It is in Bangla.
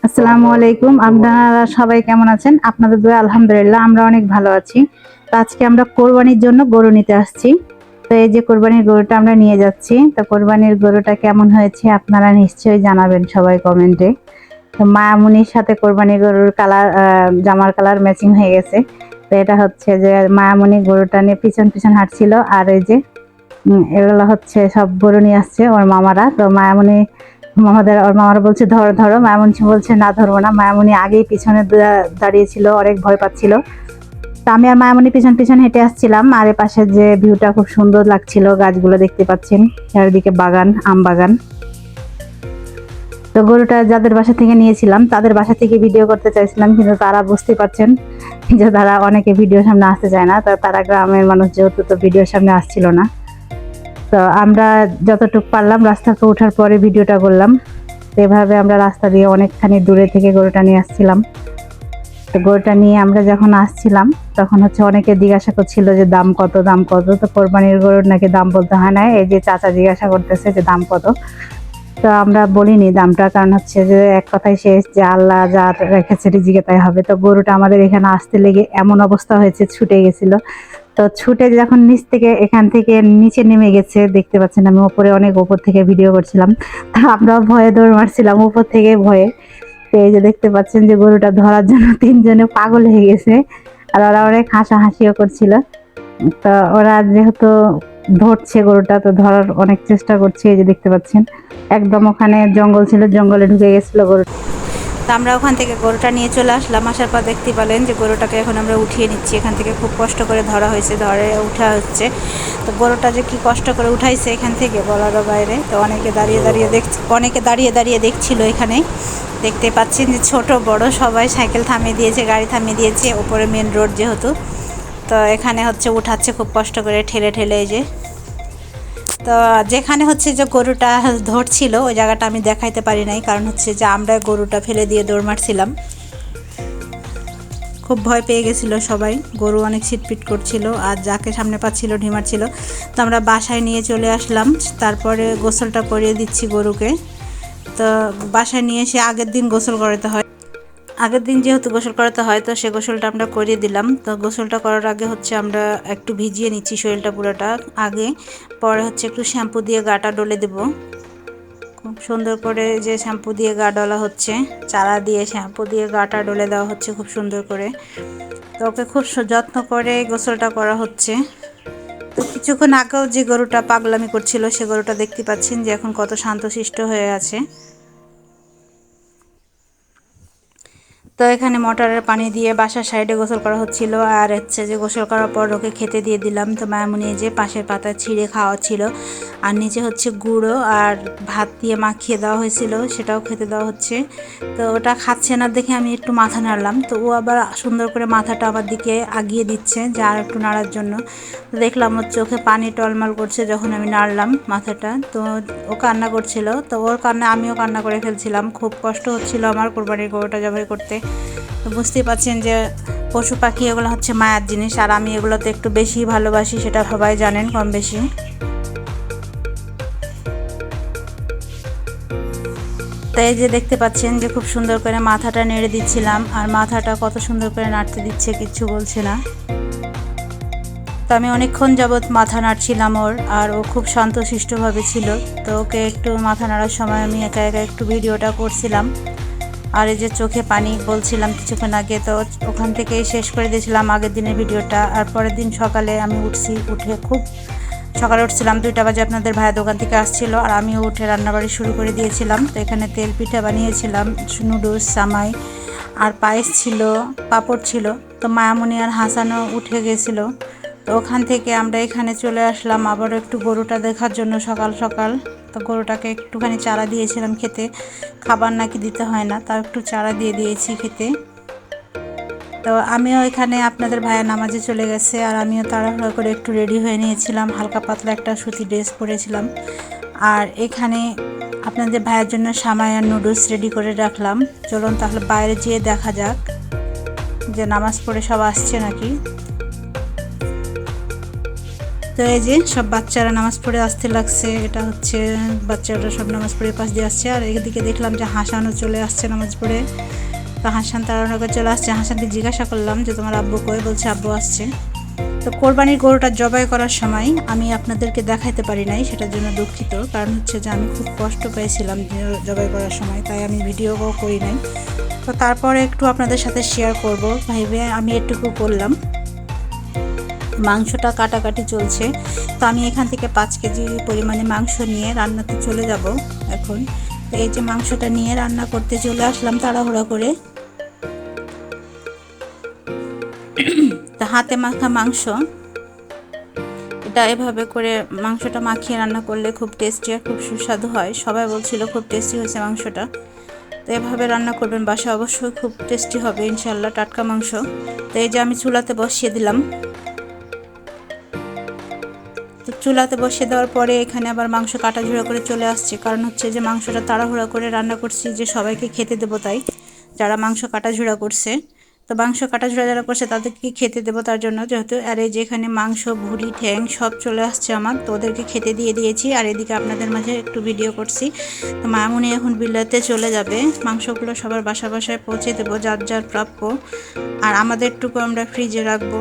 আসসালামু আলাইকুম। আপনারা সবাই কেমন আছেন? আপনাদের দোয়া আলহামদুলিল্লাহ আমরা অনেক ভালো আছি। তো আজকে আমরা কোরবানির জন্য গরু নিতে আসছি। তো এই যে কোরবানির গরুটা আমরা নিয়ে যাচ্ছি। তো কোরবানির গরুটা কেমন হয়েছে আপনারা নিশ্চয়ই জানাবেন সবাই কমেন্টে। তো মায়ামুনির সাথে কোরবানির গরুর কালার, জামার কালার ম্যাচিং হয়ে গেছে। তো এটা হচ্ছে যে মায়ামুনি গরুটা নিয়ে পিছন পিছন হাঁটছিল, আর এই যে এগুলো হচ্ছে সব গরু নিয়ে আসছে ওর মামারা। তো মায়ামুনি ওর মামারা বলছে ধরো ধরো, মায়ামুনি বলছে না ধরবো না। মায়ামুনি আগেই পিছনে দাঁড়িয়েছিল, অনেক ভয় পাচ্ছিল। তো আমি আর মায়ামুনি পিছন পিছন হেঁটে আসছিলাম, আর এ পাশে যে ভিউটা খুব সুন্দর লাগছিল, গাছগুলো দেখতে পাচ্ছেন, চারিদিকে বাগান, আম বাগান। তো গরুটা যাদের বাসা থেকে নিয়েছিলাম তাদের বাসা থেকে ভিডিও করতে চাইছিলাম, কিন্তু তারা বুঝতে পারছেন যে তারা অনেকে ভিডিওর সামনে আসতে চায় না। তো তারা গ্রামের মানুষ যেহেতু, তো ভিডিওর সামনে আসছিল না। তো আমরা যতটুকু পারলাম রাস্তা থেকে ওঠার পরে ভিডিওটা করলাম। এভাবে আমরা রাস্তা দিয়ে অনেকখানি দূরে থেকে গরুটা নিয়ে আসছিলাম। তো গরুটা নিয়ে আমরা যখন আসছিলাম তখন হচ্ছে অনেকে জিজ্ঞাসা করছিল যে দাম কত, দাম কত। তো কোরবানির গরুর নাকি দাম বলতে হয় না, এই যে চাচা জিজ্ঞাসা করতেছে যে দাম কত। তো আমরা বলিনি দামটা, কারণ হচ্ছে যে এক কথাই শেষ, যে আল্লাহ যার রেখেছে রিজিকে তাই হবে। তো গরুটা আমাদের এখানে আসতে লেগে এমন অবস্থা হয়েছে, ছুটে গেছিল। তো ছুটে যখন নিচ থেকে, এখান থেকে নিচে নেমে গেছে, দেখতে পাচ্ছেন আমি উপরে, অনেক উপর থেকে ভিডিও করছিলাম। তা আমরাও ভয়ে দৌড় মারছিলাম উপর থেকে ভয়ে। তো এই যে দেখতে পাচ্ছেন যে গরুটা ধরার জন্য তিনজনে পাগল হয়ে গেছে, আর ওরা অনেক হাসাহাসিও করছিল। তো ওরা যেহেতু ধরছে গরুটা, তো ধরার অনেক চেষ্টা করছে। এই যে দেখতে পাচ্ছেন একদম ওখানে জঙ্গল ছিল, জঙ্গলে ঢুকে গেছিল গরুটা। তো আমরা ওখান থেকে গরুটা নিয়ে চলে আসলাম। আসার পর দেখতে পেলেন যে গরুটাকে এখন আমরা উঠিয়ে নিচ্ছি এখান থেকে। খুব কষ্ট করে ধরা হয়েছে, ধরে উঠা হচ্ছে। তো গরুটা যে কি কষ্ট করে উঠাইছে এখান থেকে বলারও বাইরে। তো অনেকে দাঁড়িয়ে দাঁড়িয়ে দেখছিল এখানে। দেখতে পাচ্ছেন যে ছোট বড় সবাই সাইকেল থামিয়ে দিয়েছে, গাড়ি থামিয়ে দিয়েছে, ওপরে মেন রোড যেহেতু। তো এখানে হচ্ছে উঠাচ্ছে খুব কষ্ট করে ঠেলে ঠেলে। এই যে, তো যেখানে হচ্ছে যে গরুটা ধরছিল ওই জায়গাটা আমি দেখাইতে পারি নাই, কারণ হচ্ছে যে আমরা গরুটা ফেলে দিয়ে দৌড় মারছিলাম। খুব ভয় পেয়ে গেছিলো সবাই, গরু অনেক ছিটপিট করছিল, আর যাকে সামনে পাচ্ছিল ঢিমাচ্ছিল। তো আমরা বাসায় নিয়ে চলে আসলাম, তারপরে গোসলটা করিয়ে দিচ্ছি গরুকে। তো বাসায় নিয়ে এসে আগের দিন গোসল করাতে হয়, আগের দিন যেহেতু গোসল করাতে হয়, তো সে গোসলটা আমরা করিয়ে দিলাম। তো গোসলটা করার আগে হচ্ছে আমরা একটু ভিজিয়ে নিচ্ছি শরীরটা পুরোটা আগে, পরে হচ্ছে একটু শ্যাম্পু দিয়ে গাটা ডলে দেব। খুব সুন্দর করে যে শ্যাম্পু দিয়ে গা ডলা হচ্ছে, চারা দিয়ে শ্যাম্পু দিয়ে গাটা ডলে দেওয়া হচ্ছে খুব সুন্দর করে। তো ওকে খুব যত্ন করে গোসলটা করা হচ্ছে। তো কিছুক্ষণ আগেও যে গরুটা পাগলামি করছিল সে গরুটা দেখতে পাচ্ছেন যে এখন কত শান্তশিষ্ট হয়ে আছে। তো এখানে মোটরের পানি দিয়ে বাসার সাইডে গোসল করা হচ্ছিল, আর হচ্ছে যে গোসল করার পর ওকে খেতে দিয়ে দিলাম। তো মায়ামুনি যে পাশের পাতা ছিঁড়ে খাওয়াচ্ছিল, আর নিচে হচ্ছে গুঁড়ো আর ভাত দিয়ে মাখিয়ে দেওয়া হয়েছিল, সেটাও খেতে দেওয়া হচ্ছে। তো ওটা খাচ্ছে না দেখে আমি একটু মাথা নাড়লাম, তো ও আবার সুন্দর করে মাথাটা আমার দিকে আগিয়ে দিচ্ছে যে আর একটু নাড়ার জন্য। তো দেখলাম ওর চোখে পানি টলমল করছে যখন আমি নাড়লাম মাথাটা। তো ও কান্না করছিল, তো ওর কান্না আমিও কান্না করে ফেলছিলাম। খুব কষ্ট হচ্ছিল আমার কোরবানির গরুটা জবাই করতে। তো বুঝতেই পারছেন যে পশু পাখি এগুলো হচ্ছে মায়ার জিনিস, আর আমি এগুলোতে একটু বেশি ভালোবাসি, সেটা সবাই জানেন কম বেশি। তাই যে দেখতে পাচ্ছেন যে খুব সুন্দর করে মাথাটা নেড়ে দিচ্ছিলাম, আর মাথাটা কত সুন্দর করে নাড়তে দিচ্ছে, কিচ্ছু বলছে না। তো আমি অনেকক্ষণ যাবৎ মাথা নাড়ছিলাম ওর, আর ও খুব শান্তশিষ্টভাবে ছিল। তো ওকে একটু মাথা নাড়ার সময় আমি একা একা একটু ভিডিওটা করছিলাম। আর এই যে চোখে পানি বলছিলাম কিছুক্ষণ আগে, তো ওখান থেকেই শেষ করে দিয়েছিলাম আগের দিনের ভিডিওটা। আর পরের দিন সকালে আমি উঠে খুব সকালে উঠছিলাম 2টা বাজে, আপনাদের ভাইয়া দোকান থেকে আসছিল, আর আমিও উঠে রান্নাবাড়ি শুরু করে দিয়েছিলাম। তো এখানে তেল পিঠা বানিয়েছিলাম, নুডলস, সামাই, আর পায়েস ছিল, পাঁপড় ছিল। তো মায়ামুনি আর হাসানও উঠে গেছিলো। তো ওখান থেকে আমরা এখানে চলে আসলাম আবারও একটু গরুটা দেখার জন্য সকাল সকাল। তো গরুটাকে একটুখানি চারা দিয়েছিলাম খেতে, খাবার নাকি দিতে হয় না, তাও একটু চারা দিয়ে দিয়েছি খেতে। তো আমিও এখানে, আপনাদের ভাইয়া নামাজে চলে গেছে, আর আমিও তাড়াহুড়ো করে একটু রেডি হয়ে নিয়েছিলাম, হালকা পাতলা একটা সুতি ড্রেস পরেছিলাম। আর এখানে আপনাদের ভাইয়ের জন্য সামাই আর নুডলস রেডি করে রাখলাম। চলুন তাহলে বাইরে যেয়ে দেখা যাক যে নামাজ পড়ে সব আসছে নাকি। তো এই যে সব বাচ্চারা নামাজ পড়ে আসতে লাগছে, এটা হচ্ছে বাচ্চারা সব নামাজ পড়ে পাশ দিয়ে আসছে। আর এদিকে দেখলাম যে হাসানও চলে আসছে নামাজ পড়ে। তো হাসান তাড়াহুড়ো করে চলে আসছে। হাসানকে জিজ্ঞাসা করলাম যে তোমার আব্বু কই, বলছে আব্বু আসছে। তো কোরবানির গরুটা জবাই করার সময় আমি আপনাদেরকে দেখাইতে পারি নাই, সেটার জন্য দুঃখিত। কারণ হচ্ছে যে আমি খুব কষ্ট পেয়েছিলাম জবাই করার সময়, তাই আমি ভিডিও করি নাই। তো তারপরে একটু আপনাদের সাথে শেয়ার করব ভাইবে আমি এটুকু করলাম। মাংসটা কাটাকাটি চলছে। তো আমি এখান থেকে 5 কেজি পরিমাণে মাংস নিয়ে রান্নাতে চলে যাব এখন। তো এই যে মাংসটা নিয়ে রান্না করতে চলে আসলাম তাড়াহুড়া করে। তা হাতে মাখা মাংস, এটা এভাবে করে মাংসটা মাখিয়ে রান্না করলে খুব টেস্টি আর খুব সুস্বাদু হয়। সবাই বলছিল খুব টেস্টি হয়েছে মাংসটা। তো এভাবে রান্না করবেন, বাসায় অবশ্যই খুব টেস্টি হবে ইনশাল্লাহ, টাটকা মাংস। তো এই যে আমি চুলাতে বসিয়ে দিলাম। তো চুলাতে বসিয়ে দেওয়ার পরে এখানে আবার মাংস কাটাঝুড়া করে চলে আসছে, কারণ হচ্ছে যে মাংসটা তাড়াহুড়া করে রান্না করছি যে সবাইকে খেতে দেবো, তাই যারা মাংস কাটাঝুড়া করছে। তো মাংস কাটাঝুড়া যারা করছে তাদেরকে খেতে দেবো তার জন্য, যেহেতু আর এই যে এখানে মাংস, ভুঁড়ি, ঠ্যাং সব চলে আসছে আমার, তো ওদেরকে খেতে দিয়ে দিয়েছি। আর এদিকে আপনাদের মাঝে একটু ভিডিও করছি। তো মামুনি এখন বিল্লাতে চলে যাবে, মাংসগুলো সবার বাসায় পৌঁছে দেবো যার যার প্রাপ্য, আর আমাদেরটুকু আমরা ফ্রিজে রাখবো।